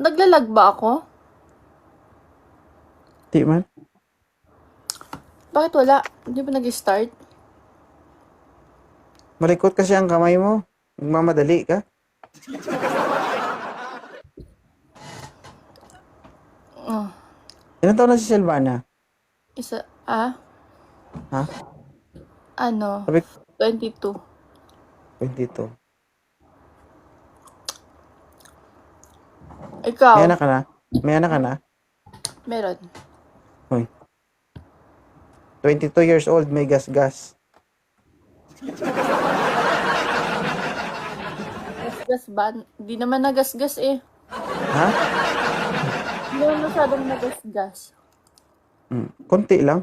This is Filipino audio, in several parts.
Naglalag ba ako? Di man. Bakit wala? Hindi ba nag-start? Malikot kasi ang kamay mo. Nagmamadali ka. Oh, Ilan taon na si Silvana? Ha? ano? Sabi 22. 22. Ikaw? May anak ka na? May anak ka na? Meron. Hoy. 22 years old, may gas-gas. Gasgas ba? Hindi naman nagasgas eh. Ha? Hindi naman masyadong nagasgas. Konti lang.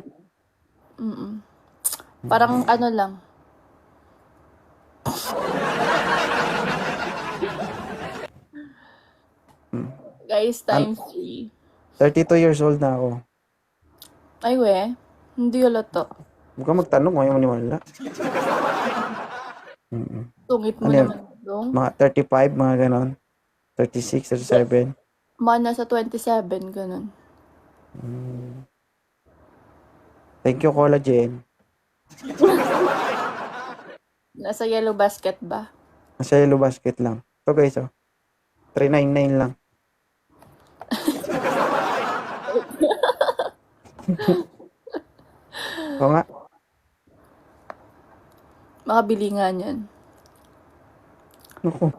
Parang ano lang. Guys, times 3. 32 years old na ako. Ay we, hindi halata. Huwag ka magtanong kung ayaw maniwala. Tungit mo Ano yun? naman dong. Mga 35, mga ganon. 36, 37. Mga nasa 27, ganun. Thank you, collagen. Nasa yellow basket ba? Nasa yellow basket lang. Ito guys, oh. 399 lang. Oo nga. Makabili nga niyan. Naku.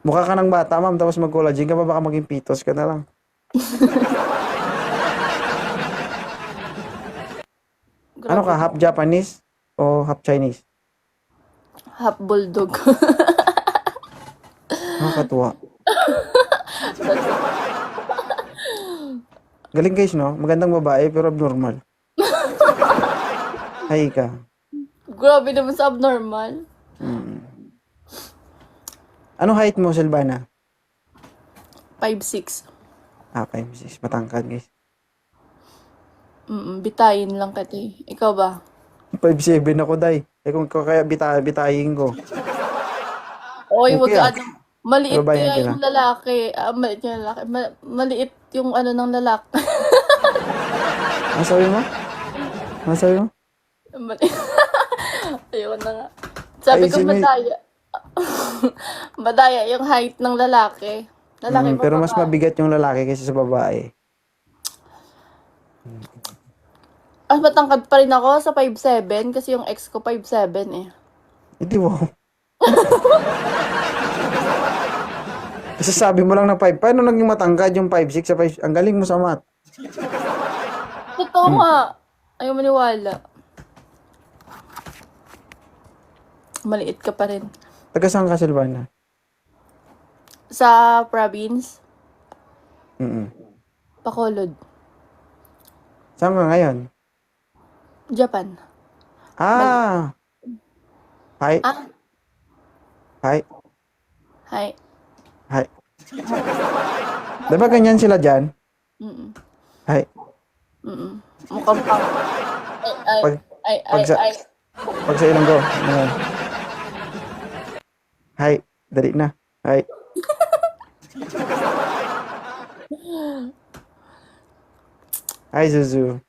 Mukha ka ng bata, ma'am, tapos mag-collagen ka pa, baka maging pitos ka na lang. Ano ka, half Japanese o half Chinese? Half bulldog. Nakakatuwa. Galing guys, no? Magandang babae pero abnormal. Hay ka. Grabe naman sa abnormal. Ano height mo, Silvana? 5'6". 5'6". Matangkad, guys. Bitayin lang kita eh. Ikaw ba? 5'7 ako, day. Eh kung kaya bitayin ko. Oy, wag Okay, ka ano. Maliit babae kaya ka yung lalaki. Maliit yung lalaki. Maliit yung ano ng lalaki. Ano sabi mo? Ano sabi mo? Ayoko na nga. Sabi ko madaya. Madaya yung height ng lalaki. Lalaki ba Pero mas babae? mabigat yung lalaki kaysa sa babae. Matangkad pa rin ako sa 5'7" kasi yung ex ko 5'7" eh. Hindi, wow. Kasi sabi mo lang na 5'5". Paano naging matangkad yung 5'6" sa 5'6"? Ang galing mo sa math. Totoo nga. Ayaw maniwala. Maliit ka pa rin. Taga saan ka, Silvana? Sa province, Mm-mm. Bacolod, Saan ka ngayon? Japan. Ah! Hi. Ah, Hi. hi. Hi. Diba ganyan sila dyan? Mm-mm. Hi. Mukhang pang. Ay, Pag- ay, ay, pag sa- ay. Pag sa Ilonggo. Ayan. Hi. Dali na. Hi. Hi, Zuzu.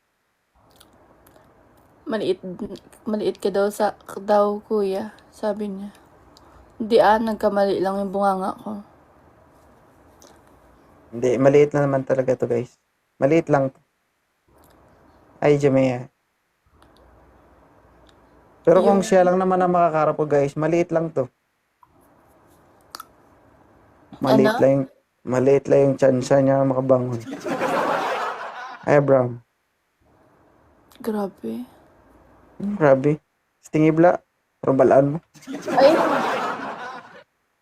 Maliit, maliit ka daw kuya, sabi niya. Hindi nagkamali lang yung bunganga ko. Hindi, maliit na naman talaga to, guys. Maliit lang to. Ay, Jamea. Pero kung siya lang naman ang makakarap ko, guys, maliit lang to. Maliit lang yung tsansa niya makabangon. Ay, Abraham. Grabe. Grabe. Stingibla. Rambalaan mo. Ay,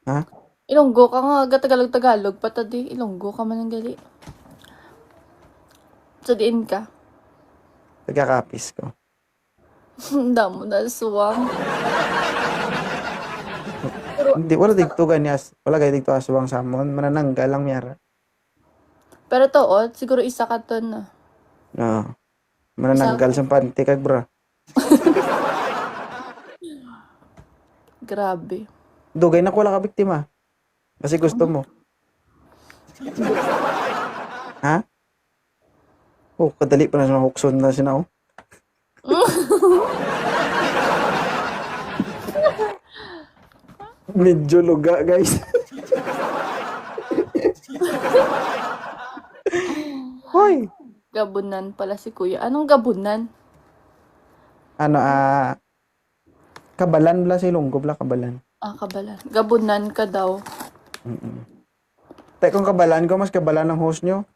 Ha? Ilonggo ka nga, Tagalog-Tagalog, patadi, Ilonggo ka man ang gali. Sa diin ka. Nagkakapis ko. Damo na suwang. Hindi, wala digtugan niya. Wala kayo digto aswang samon. Manananggal lang miyara. Pero to, siguro isa ka to na. No. Manananggal sa panty kag bra. Grabe. Dugay na ko wala ka biktima. Kasi gusto mo. Ha? Oh, kadali pa na siya hukson na siya na, oh. Medyo luga, guys. Hoy! Gabunan pala si kuya. Anong gabunan? Ano, kabalan bla si Ilonggo bla, kabalan. Kabalan. Gabunan ka daw. Tay, kung kabalan ko, mas kabalan ng host nyo.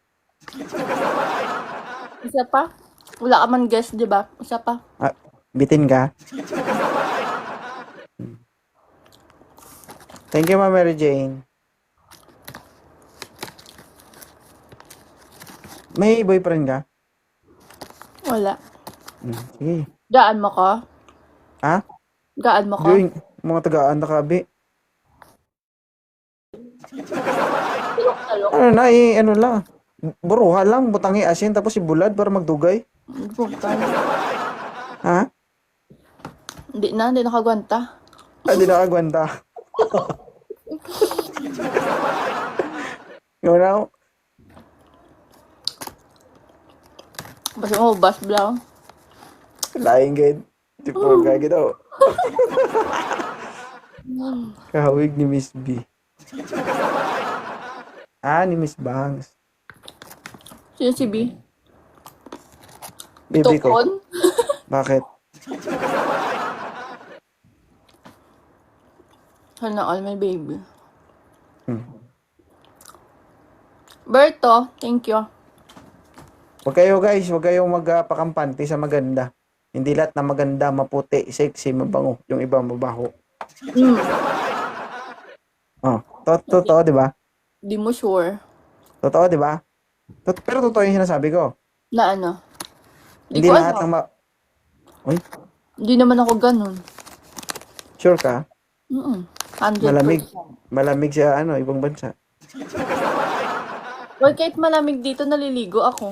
Isa pa? Wala ka man guess, di ba? Isa pa. Bitin ka. Thank you, Ma'am Mary Jane. May boyfriend ka? Wala. Sige. Gaan mo ko? Ha? Gaan mo ko? Going, mga tagaan na kabi. Talok. Ano na, ano lang. Buruha lang, butangi asin, tapos ibulad para magdugay. Bukan. Ha? Hindi nakagwanta. Hindi nakagwanta. Ngayon ako. Basta mo, bas blang. Laing gid. Di po kaya daw. Kahawig ni Miss B. Ni Miss Bangs. Sino si B? Baby ko. Tukon? Bakit? Sana all my baby. Berto, thank you. Huwag kayong magpakampante sa maganda. Hindi lahat na maganda, maputi, sexy, mabango. Yung iba mabaho. Oh, totoo, di ba? Di mo sure. Totoo, di ba? Pero totoo yung sinasabi ko. Na ano? Hindi ko lahat alam. ng Uy, Hindi naman ako ganun. sure ka? 100%. Malamig sa ibang bansa. Well, kahit malamig dito, naliligo ako.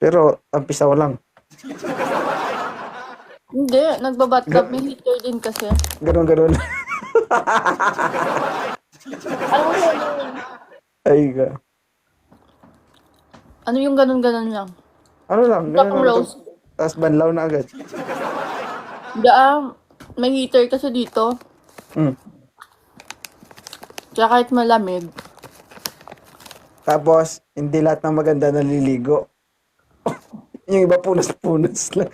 Pero, ang pisaw lang. Hindi, nagbabathtub. May heater din kasi. Ganon. Ano yung Ay, ano yung ganun-ganun lang? ano lang. Tapos rose. Tapos banlaw na agad. May heater kasi dito. Kaya kahit malamig. Tapos, hindi lahat ng maganda naliligo. Yung iba punas-punas lang.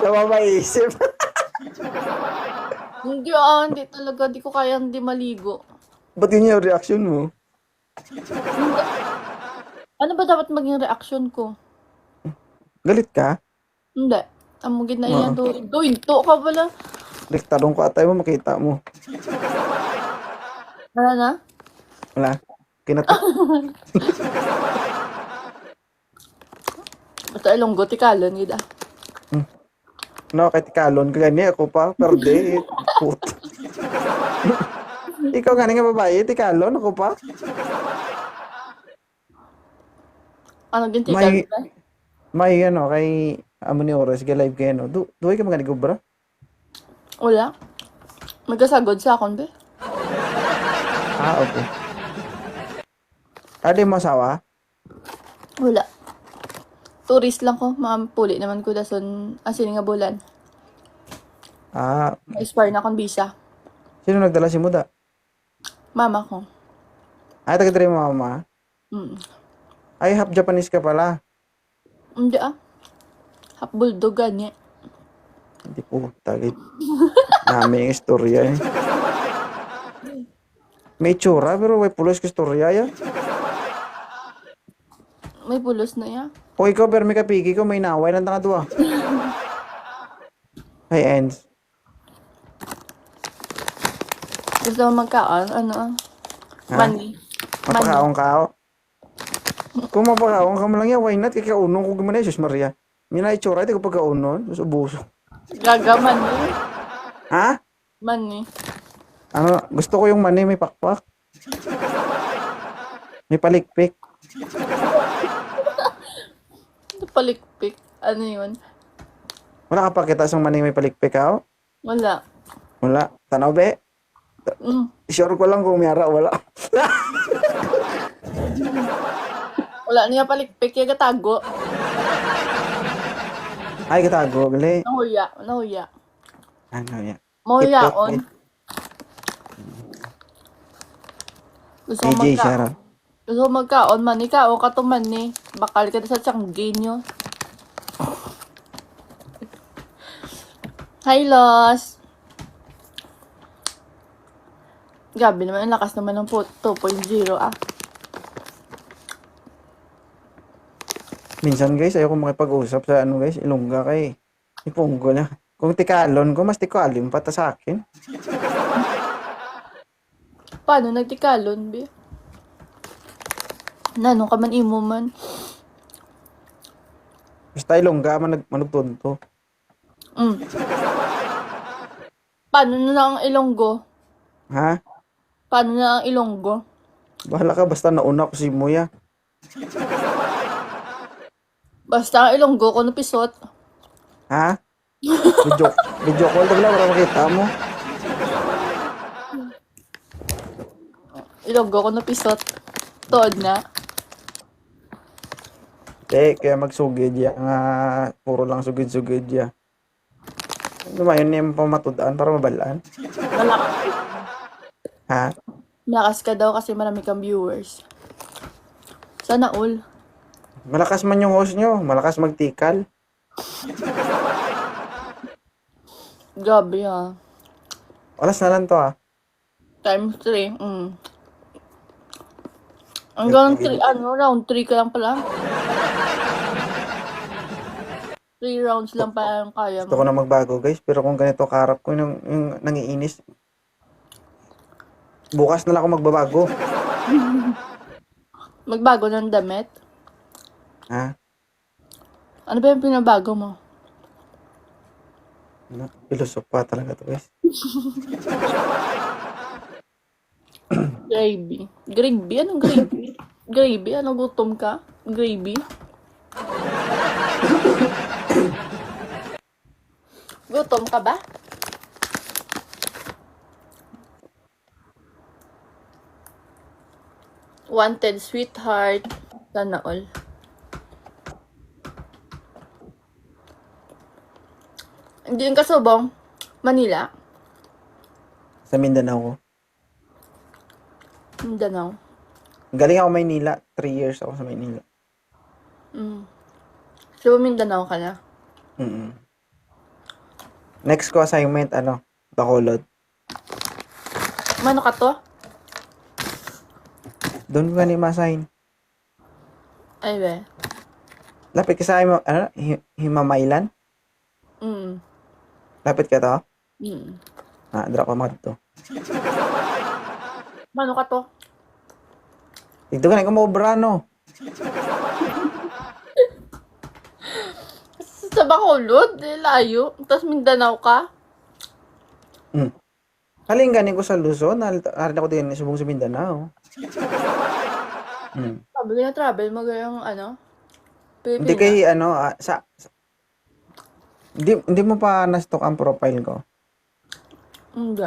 Namamaisip. Hindi talaga. Di ko kaya hindi maligo. Ba't yun yung reaction mo? Ano ba dapat maging reaction ko? Galit ka? Hindi. Amugin na yan. Dointo ka pala. Rektarong ko atay mo, makita mo. Wala na? Wala. Kinatak. Basta Ilonggo, tikalon, gida. No, kahit kalon ka gani, ako pa, perde. Puto. Ikaw gani nga babae, tikalon, ako pa. Ano din tikalon ba? May kay amo ni Oras, ga live kayo, no? Duhay ka mga bra? Wala. Magkasagod sa akon, be. Okay. Ada mo asawa? Wala. Tourist lang ko. Puli naman ko dason asin nga bulan. Expire na akong visa. Sino nagdala si Muda? Mama ko. Ay, taga-try mo mama? Ay, half Japanese ka pala. Hindi Half bulldog ganyan. Hindi po, tagit. Dami yung istorya eh. May tsura, pero may pulos ka istorya ya. May pulos na ya. O ikaw, pero may kapigi ko, may naway lang tanga duwa. Hey, ends. Gusto mo magkaon? Money. Mapakaon ka ako. Kung mapakaon ka mo lang yan, why not? Kakaunong ko gumana, Jesus Maria. Mina itsura, ito ko pagkaunon, ubuso. Gaga money. Ha? Money. Gusto ko yung mani, may pakpak. May palikpik. Palikpik. Ano yun? Wala ka pakita sa mani may palikpik, ha? Wala. Wala. Tanaw, be? Sure ko lang kung mayara, wala. Wala niya palikpik, kaya katago. Ay, katago, gali. Nahuya. Ano yan? Mahuyaon. Gusto ko AJ, magka. Shara. Gusto ko magkaon man, ikaw ka tuman ni. Bakal ka na sa tiyanggi nyo. Hi, Los! Gabi naman, ang lakas naman ng 2.0 ah. Minsan guys, ayoko makipag-usap sa ano guys, Ilongga kay ipunggo na. Kung tikalon ko, mas tikalon pa ta sa akin. Paano nagtikalon, bi? Nanong ka man imo man. Basta Ilongga man manugtunto. Paano na ang Ilonggo? Ha? Paano na ang Ilonggo? Bahala ka, basta nauna ko si Muya. Basta ang Ilonggo ko napisot. Ha? Video call daw para makita mo. Ilonggo ko napisot. Tood na. Kaya magsugid ya nga puro lang sugid-sugid ya. Lumayon niya pamatudaan para mabalaan. Malakas. Ha? Malakas ka daw kasi marami kang viewers. Sana all. Malakas man yung host nyo, malakas magtikal. Gabi ha. Oras na lang to ha. Times 3. Hanggang 3, round 3 ka lang pala. 3 rounds lang pala yung kaya Gusto ko mo. na magbago guys, pero kung ganito karap ko yung nangiinis. Bukas na lang ako magbabago. Magbago ng damit? Ha? Ano ba yung pinabago mo? Pilosopa talaga to guys. Gravy. Gravy? Anong gravy? Gravy? Ano gutom ka? Gravy? Gutom ka ba? Wanted sweetheart. Sana all. Hindi yung kasubong. Manila. Sa Mindanao ko. Mindanao. Galing ako Maynila. 3 years ako sa Maynila. So, Mindanao ka na? Next ko assignment, Bacolod. Mano ka to? Doon ko ganun ma-assign. Ay, be. Lapit ka sa Himamaylan? Lapit ka to? Drop ka mga dito. Mano ka to? Dito ka na kumobra, no? Sa Bacolod, layo. Tapos Mindanao ka? Haling ganin ko sa Luzon. Halit ako din subong sa Mindanao. Sabi ko na travel mo gayong Hindi Pilipinas. hindi mo pa na-stock ang profile ko. Hindi.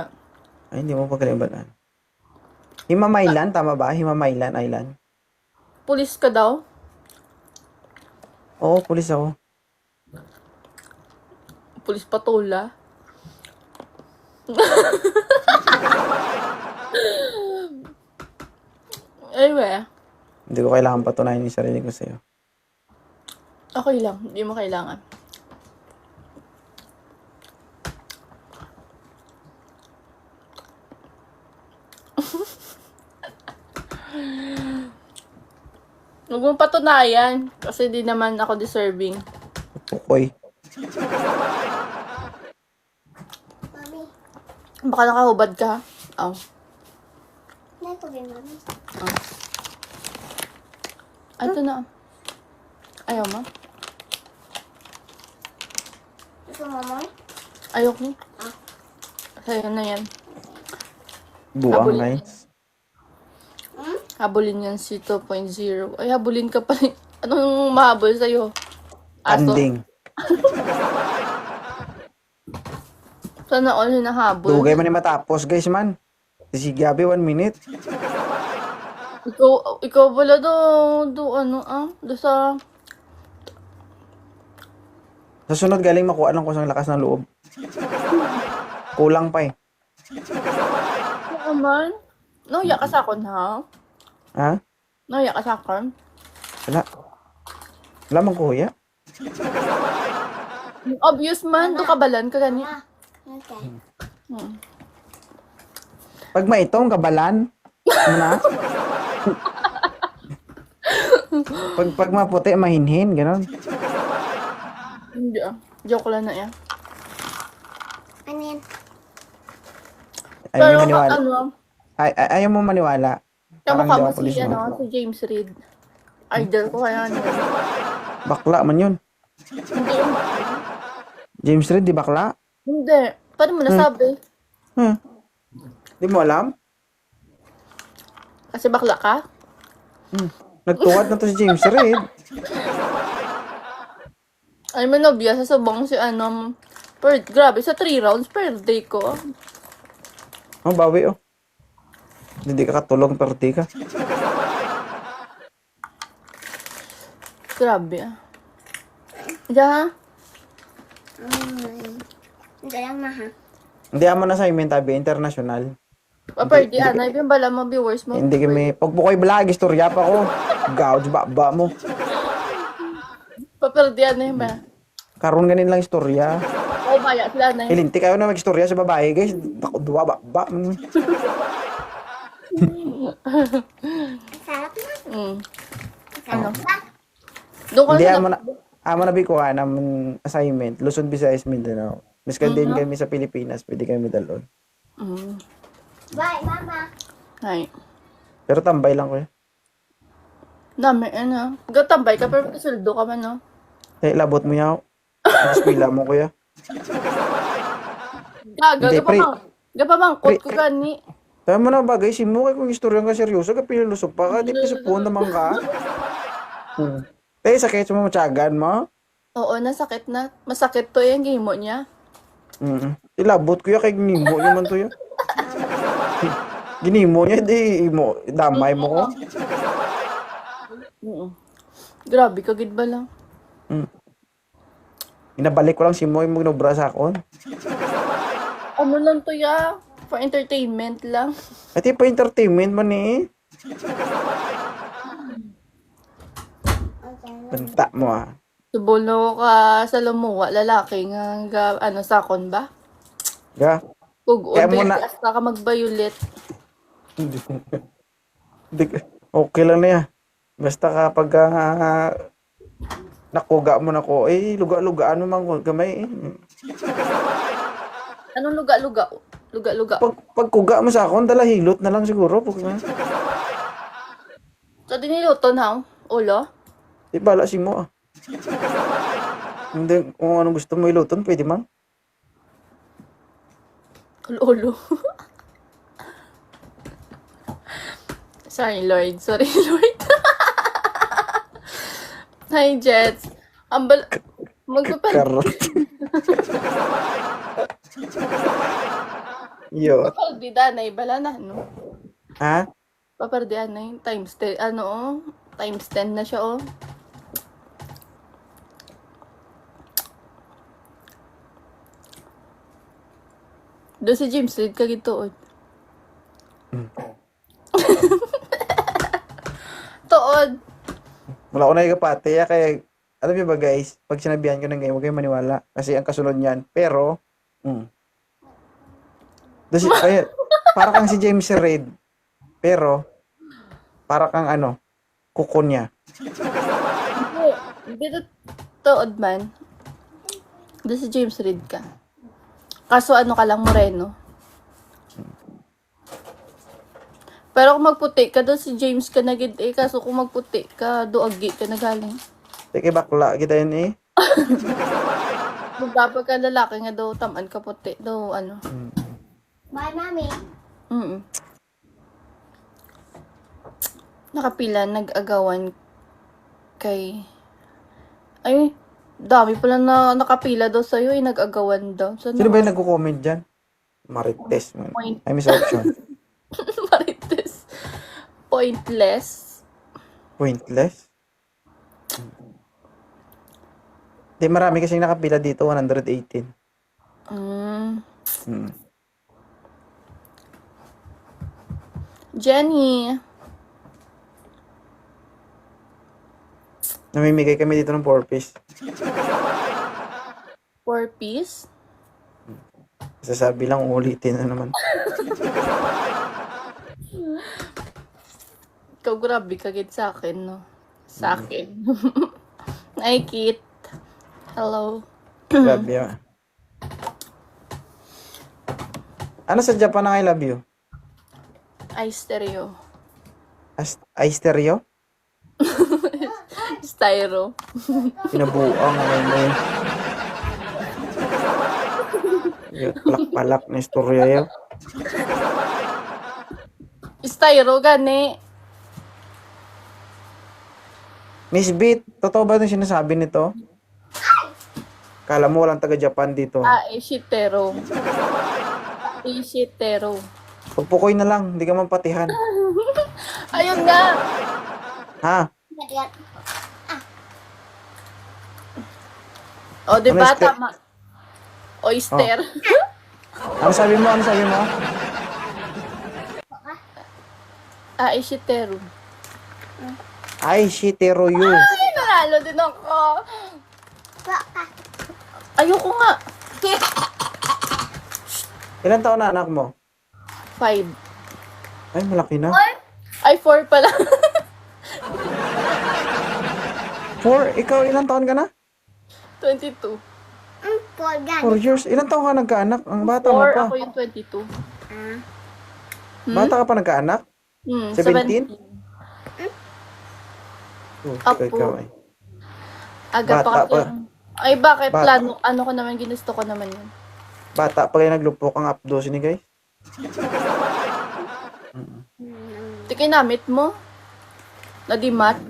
Ay, hindi mo pa kalimutan. Himamaylan, tama ba? Himamaylan Island. Pulis ka daw? Oo, pulis ako. Pulis patula? Anyway, Hindi ko kailangan patunayan yung sarili ko sa'yo. okay lang. Hindi mo kailangan. Huwag mong patunayan. Kasi di naman ako deserving. Pukoy. Mami, Baka nakahubad ka. Aw. na ko ba, Mami? Ito na. Ayaw mo? Ito, Mama? Ayok mo? Sa'yo na yan. Buang, Habulin. guys. Habulin yan si 2.0. Ay, habulin ka pa rin. Anong mahabol sa'yo? Aso? Anding. Sana all hinahabol. Dugay man yung matapos, guys, man. Si Gabi, 1 minute. Ikaw pala do sa, Sa sunod galing makuha lang ko sa lakas ng loob. Kulang pa eh. naman. Nauya ka sa akon, ha? Ha? Nauya ka sa akon. Wala. Wala mang kuya. Obvious man, do kabalan ka gani. Ah, okay. Hmm. Pag maitong kabalan, ano na? pag maputi, mahinhin, gano'n. Hindi ah. Joke lang na yan. Ano yan? Ayaw Pero mo maniwala. ano, Ayaw mo maniwala. Parang kamukha di mo ako pulis si, mo. si James Reid. Idol ko kaya ano. Bakla man yun. Hindi. James Reid, di bakla? Hindi. Paano mo nasabi? Di mo alam? Kasi bakla ka? Nagtuwad na to si James Reid. Ay, may nobya sa subang si ano. Grabe, sa 3 rounds per day ko. Oh, bawi oh. Hindi ka katulog, pero di ka. Grabe ah. Yeah. Hindi lang ma ha. Hindi mo na assignment, tabi, international. Per day, ano, yung bala mo, viewers mo. Hindi kami, pag bukoy vlog, istorya pa ko. Gouge, baba mo. Per day, ano yun ba? Karon ganin lang istorya. O, baya sila na yun. Ilinti kayo na mag-istorya sa babae, guys. Ako, duwa, baba. Sarap na. Ano? Sarap ba? Doon ko Hindi, na amo na bikuha naman assignment. Luzon, Visayas, Mindanao. Miskan din kami sa Pilipinas, pwede kami dalon. Bye, mama. Ay. Pero tambay lang ko eh. Dami, ano. Gatambay ka, pero kasuldo ka man, no? Eh, labot mo yaw. Mas pila mo kuya. Gaga, Hindi, pre. gapamangkot Pre, ko gani. Tama mo na bagay, simo kay kung istorya ka seryoso, ka pinalusog pa ka, di pa supon naman ka. Eh, sakit mo matyagan mo. Oo, nasakit na. Masakit to yung game mo niya. Ilabot kuya kay ginimo niya man to yun. Ginimo niya, di mo, damay mo ko. Grabe, kagid ba lang? Inabalik ko lang si Moy mo ginobra sa akon. Ano lang to ya? For entertainment lang. At pa entertainment man eh. Banta mo ah. Subulo ka sa lumuwa, lalaki nga, ano, sakon ba? Ga? Pugod, Kaya mo na- basta ka magbayulit. Okay lang na yan. Basta kapag nakuga mo na ko, eh, luga-luga, ano mang gamay eh. Anong luga-luga? Luga-luga. Pagkuga mo sa akon, dala hilot na lang siguro. Pag, So, diniluto na, ulo? di bala si mo ah. Hindi, kung anong gusto mo iluton, pwede man. Ulo. Sorry, Lord. Sorry, Lord. Hi, Jets. Karot. Yo. Papardihan na, ibala na, no? Ha? Papardihan na yung times 10, ano, oh. Times 10 na siya, oh. Doon si James Reid kagituod. Tuod. Wala ko na ikapati. Kaya, alam niyo ba guys, pag sinabihan ko ng ganyan, huwag kayong maniwala. Kasi ang kasunod niyan. Pero, ayun, para kang si James Reid. Pero, para kang ano, kuko niya. Hindi tuod man. Doon si James Reid ka. Kaso ano ka lang, moreno. Pero kung magputi ka doon, si James ka na gid eh. Kaso kung magputi ka, doagi ka na galing. Sige, bakla kita yun eh. Kung dapat ka lalaki nga daw, tamaan ka puti. Daw, ano. Bye, mami. Nakapila, nag-agawan kay... Ay, dami pala na nakapila daw sa'yo, nag-agawan daw. Sino ba yung nagko-comment dyan? Marites. Point. Ay, miss option. Pointless. Pointless? Di marami kasing nakapila dito, 118. Mm. Hmm. Jenny. Namimigay kami dito ng 4-piece. 4-piece? Sasabi lang, ulitin na naman. Ikaw grabe kagit sa akin, no? Sa akin. Ay, Kit. Hello. Grabe ah. Ano sa Japan ang I love you? Ay, stereo. Ay, stereo? Styro. Pinabuang ngayon mo yun. Yung palak-palak na istorya yun. Styro, gani. Miss Beat, totoo ba itong sinasabi nito? Kala mo walang taga-Japan dito. Ah, ishitero. Ishitero. Pagpukoy na lang, hindi ka man patihan. Ayun nga. Ha? Yan. O, di ba? Ano, Esther? Tama. Oyster. Ano sabi mo? Ano sabi mo? Ah, ishitero. Ay, shitero you. Ay, nanalo din ako. Baka. Ayoko nga. Ilan taon na anak mo? 5. Ay, malaki na. Ay, 4 pala. 4? Ikaw, ilan taon ka na? 22. Porgan. 4 years. Ilan taon ka nagkaanak? Ang bata mo 4, pa. ako yung 22. Bata ka pa nagkaanak? 17? 17. Oh, Apo. ikaw ay. Aga Bata pa kasi. pa. Ay, bakit? Bata. Plano, ano ko naman, ginusto ko naman yun. Bata pa kayo naglupok ang apdos ni guys. Ito kinamit mo? Nadimat?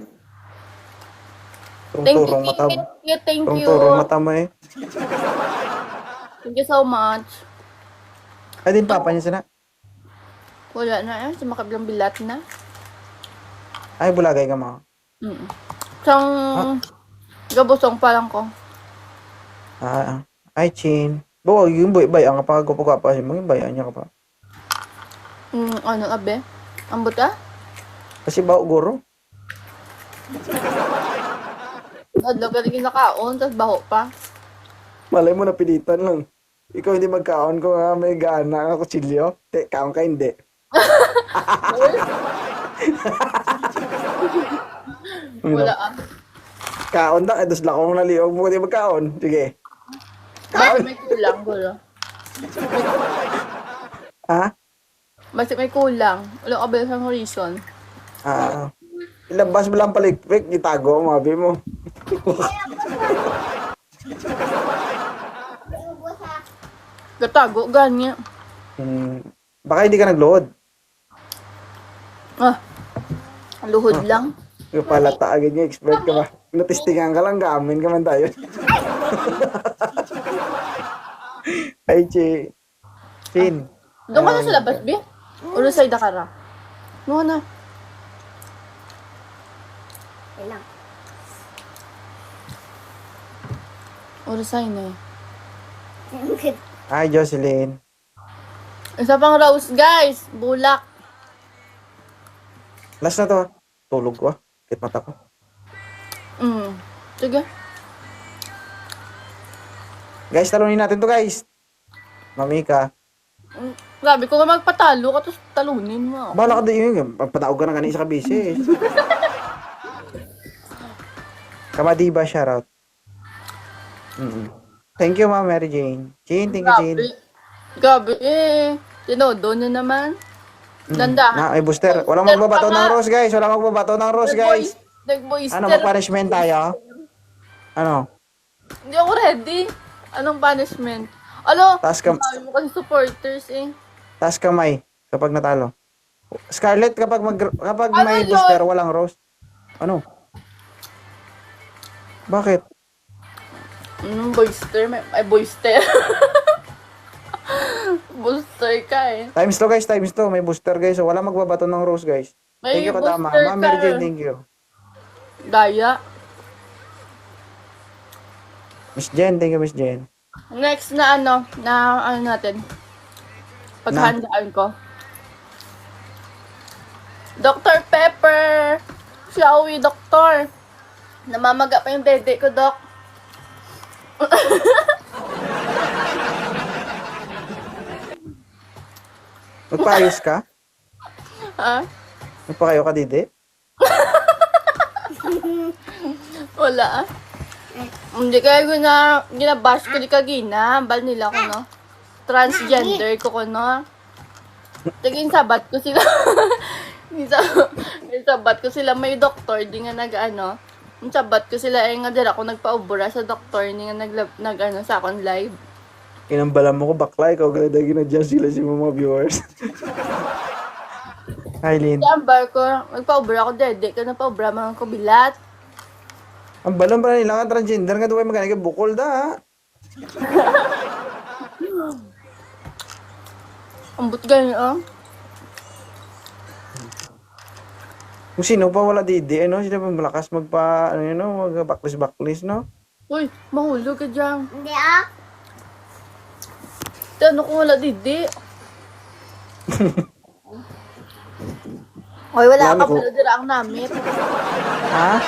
Thank you, Turong-turong mata. thank you, thank you. Turong-turong mata mo eh. Thank you so much. Ay, din papa niya sana. Wala na eh, sa makabilang bilat na. Ay, bulagay ka mo. Sang gabosong pa lang ko. Ay, Chin. Bawa, yung bay, ang kapag-kapag si mga bayaan niya ka pa. Ano, abe? Ambot ka? Kasi bawa, guro. Adlo ka rin nakaon, tapos baho pa. Malay mo, napilitan lang. Ikaw hindi magkaon ko nga may gana ang kutsilyo. Kaon ka hindi. Wala ah. Kaon na, dos lang akong naliog mo, hindi magkaon. Sige. Basta may kulang, gulo. Ha? Basta may kulang. Wala ka ba sa horizon? Ilabas mo lang palikpik, itago ang mabi mo. Gatago, ganyan. Baka hindi ka nagload. Ah, luhod lang. Yung pala taagin niya, expert ka ba? Natistingan ka lang, gamin ka man tayo. Ay, Chin. Doon ka na sa labas, Bi? O sa ida ka ra? Doon na. Ilang. Oras ay na eh. Hi, Jocelyn. Isa pang rose, guys. Bulak. Last na to. Tulog ko. Kit mata ko. Sige. Guys, talunin natin to, guys. Mami ka. Grabe, kung nga magpatalo ka, tapos talunin mo. Bala ka din yun. Pagpataog ka na kanina sa kabisi. Kamadiba, shoutout. Thank you, Ma'am Mary Jane. Chin, thank you, Chin. Grabe eh. Tinodo na naman. Dandahan. May booster. Walang magbabato ng rose, guys. Walang magbabato ng rose, guys. Nag-boyster. Ano, mag-punishment tayo? Ano? Hindi ako ready. Anong punishment? Alo, Taas ka- sabi mo kasi supporters eh. Taas kamay kapag natalo. Scarlett, kapag Ano may yun? booster, walang rose. Ano? Bakit? Boyster? Ay, boyster. Booster ka eh. Times 2, guys. Times 2. May booster, guys. So, wala magbabato ng rose, guys. May Thank you ka tama. booster Ma'am Mary ka. Jane, thank you. Daya. Miss Jen, thank you, Miss Jen. Next na ano natin. Paghandaan ko. Dr. Pepper! Shall we, Doktor? Namamaga pa yung dede ko, Dok. Magpaayos ka? Ha? Magpakayo ka, Didi? Wala. Hindi kaya ginabash ko di kagina. Bal nila ko, no? Transgender ko, no? Tingin sabat ko sila. Sabat ko sila may doktor. Di nga nag-ano. Sabat ko sila nga dira ko nagpaubura sa doktor. Di nga nag-ano sa akong live. Kinambalan mo ko bakla, ikaw galada ginadjust sila si mga viewers. Hi, Lynn. Sambar ko, nagpaubura ko dede. Kaya nagpaubura mga ko bilat. Ang balon pa nila nga transgender nga duway magaling ka bukol da, ha? Ambot ganyan, oh. Kung sino pa wala Didi, ano, sila pa malakas magpa, ano yun, no? Mag-backlis, no? Uy, mahulog ka dyan. Hindi ah. Ano kung wala didi? Hoy, wala Lalo ka ko. pala dira ang namit. Ha?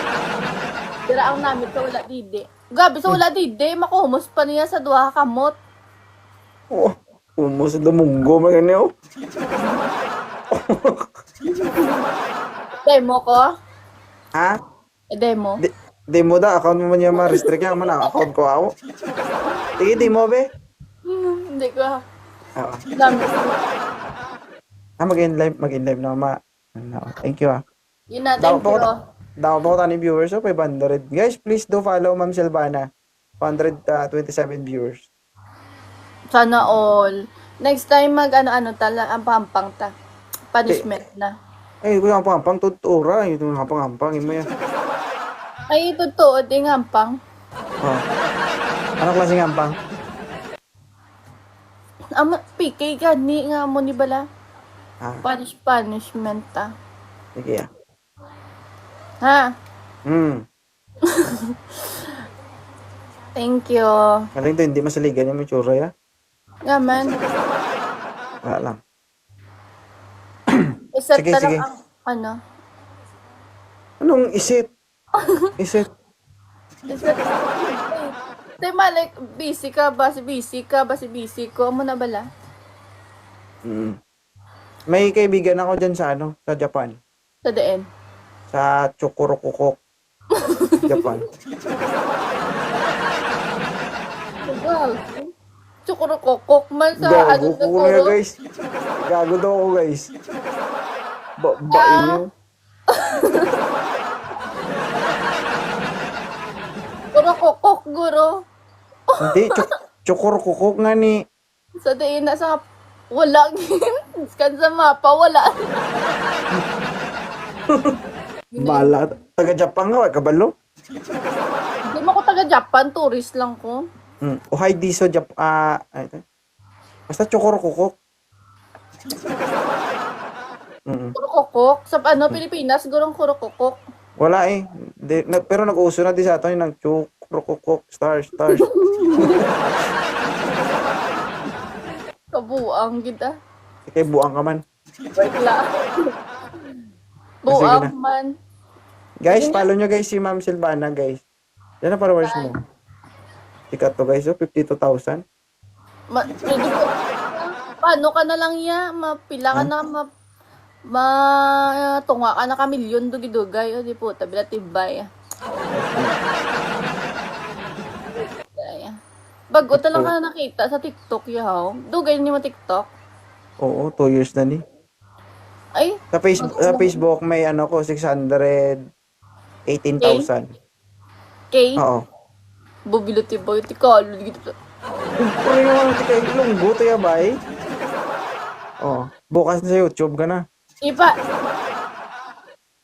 Dira ang namit sa wala didi. Gabi sa wala didi, makuhumos pa niya sa duha ka kamot. Oh, umus sa munggo, mga niyo. Demo ko? Ha? Demo. Di mo da, account mo man niya ma-restrict yan, man, account ko ako. Sige, di mo, be. Hindi ko. Oo. Namit. Mag-end live na, ma. Ano, thank you, ha. Yun na, Daw thank po, you. daw po tani viewers, so 500. Guys, please do follow Ma'am Silvana. 127 viewers. Sana all. Next time mag-ano-ano tala, ang pampang ta. Punishment na. Ay, ko yung pampang, tutura. Ito yung hampang, mo yan. Ay, totoo, di nga pang. Oh. Ano klaseng hampang? PK gani nga mo ni bala. Ah, Punishment ta. sige, Ha? Thank you. Galing to, hindi masaligan yung tsura, ya. Gaman. Wala lang. Isa Sige, talaga sige. ang ano. Anong isit? Isit? Isa like, busy ka ba? Si busy ko. Amo na bala? Mm. May kaibigan ako dyan sa ano, sa Japan. Sa daan. Sa Chukurokukok. Japan. Wow. Tsukuro kokok man sa Gago ano ko na siguro. guys. Gago daw ako guys. Bain nyo. Puro kokok, guro. Hindi, Chukurokukok nga ni. Sa daan na sa wala gin. Scan sa mapa, wala. Bala. Taga Japan nga, kabalo. Hindi mo ko taga Japan, tourist lang ko. Ohay diso ito. Basta Chukurokukok. Puro kokok. Sa ano, Pilipinas, gurong puro kokok. Wala eh. Pero nag-uso na din sa atin ng Chukurokukok. Stars. Kabuang kita. Sige, buang ka man. Wait lang. Sige na. Buang man. Guys, follow nyo guys si Ma'am Silvana guys. Yan ang followers mo. Sikat to guys, 52,000. Pwede ko. Paano ka na lang ya? Mapila ka na, tunga ka na ka milyon dugay-dugay. O di po, tabila tibay. Bago talaga na nakita sa TikTok yaw. Dugay niyo mo TikTok? Oo, 2 years na ni. Ay, Sa Facebook may ano ko, 618,000. kay Oo. bubilo tiboy, tikalo dito. Ano yung ano, tika, ilunggo to ya ba eh? Oo. Bukas na sa YouTube ka na.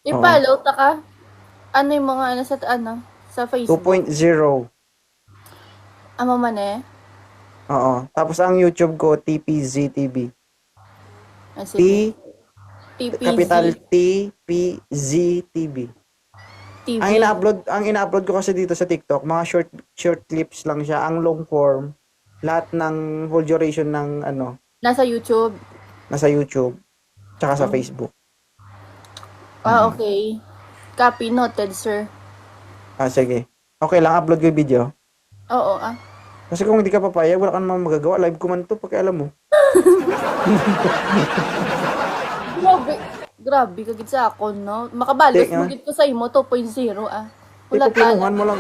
Ipalaw ta ka. Ano yung mga ano sa Facebook? 2.0. Amo man eh. Oo. Tapos ang YouTube ko, TPZ TV. Ah, sige. TPZ Capital TPZ-TV. TV. Ang ina-upload ko kasi dito sa TikTok, mga short clips lang siya. Ang long form, lahat ng whole duration ng Nasa YouTube. nasa YouTube, tsaka sa Facebook. Okay. Copy noted, sir. Sige. Okay lang, upload ko yung video. Oo, Kasi kung hindi ka papayag, wala ka namang magagawa. Live ko man to, pakialam mo. Grabe ka gid sa ako, no? Makabalos Di, mo gid ko sa imo 2.0, Wala Ipupinuhan mo lang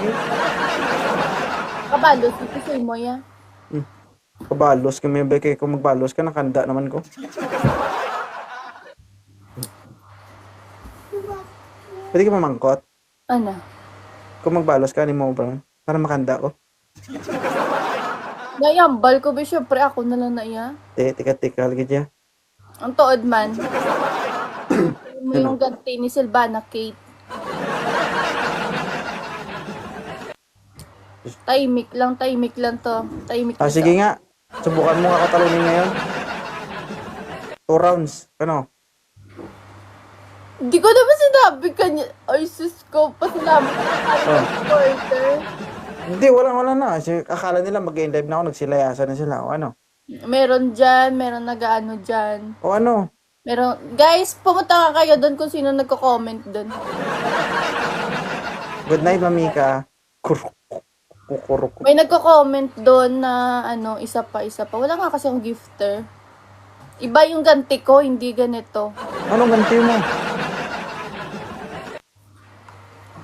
Makabalos gid ko sa imo, Kabalos kami, kay kung magbalos ka, nakanda naman ko. Pwede ka mamangkot? Ano? Kung magbalos ka, ni mo brown, para makanda ko. Nayambal ko ba, syempre ako na lang na iya. Tika, lagi dyan. Ang tuod man. Mo yung ganti ni Silvana Kate. Tahimik lang to. Tahimik lang Sige to. nga. Subukan mo nga katalunin ngayon. 2 rounds. Ano? Di ko naman sinabi kanya. Ay, sus ko. Pasalamat ka supporter. Hindi, wala na. Kasi akala nila mag-end live na ako, nagsilayasan na sila. O ano? Meron dyan, meron nag-ano dyan. O ano? Meron, guys, pumunta ka kayo doon kung sino nagko-comment doon. Good night, Mamika. Kukuruk. May nagko-comment doon na isa pa. Wala nga kasi akong gifter. Iba yung ganti ko, hindi ganito. Anong ganti mo?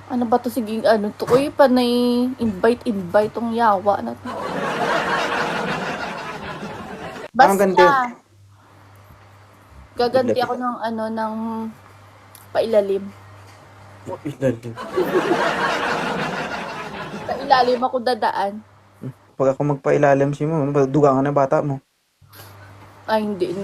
Ano ba to? Sige, to? Uy, panay invite tong yawa na to. Anong ganti? Basta, gaganti ako ng ng pailalim. Sa ilalim ako dadaan. Pag ako magpailalim si mo, dugangan na bata mo. Ay, hindi na.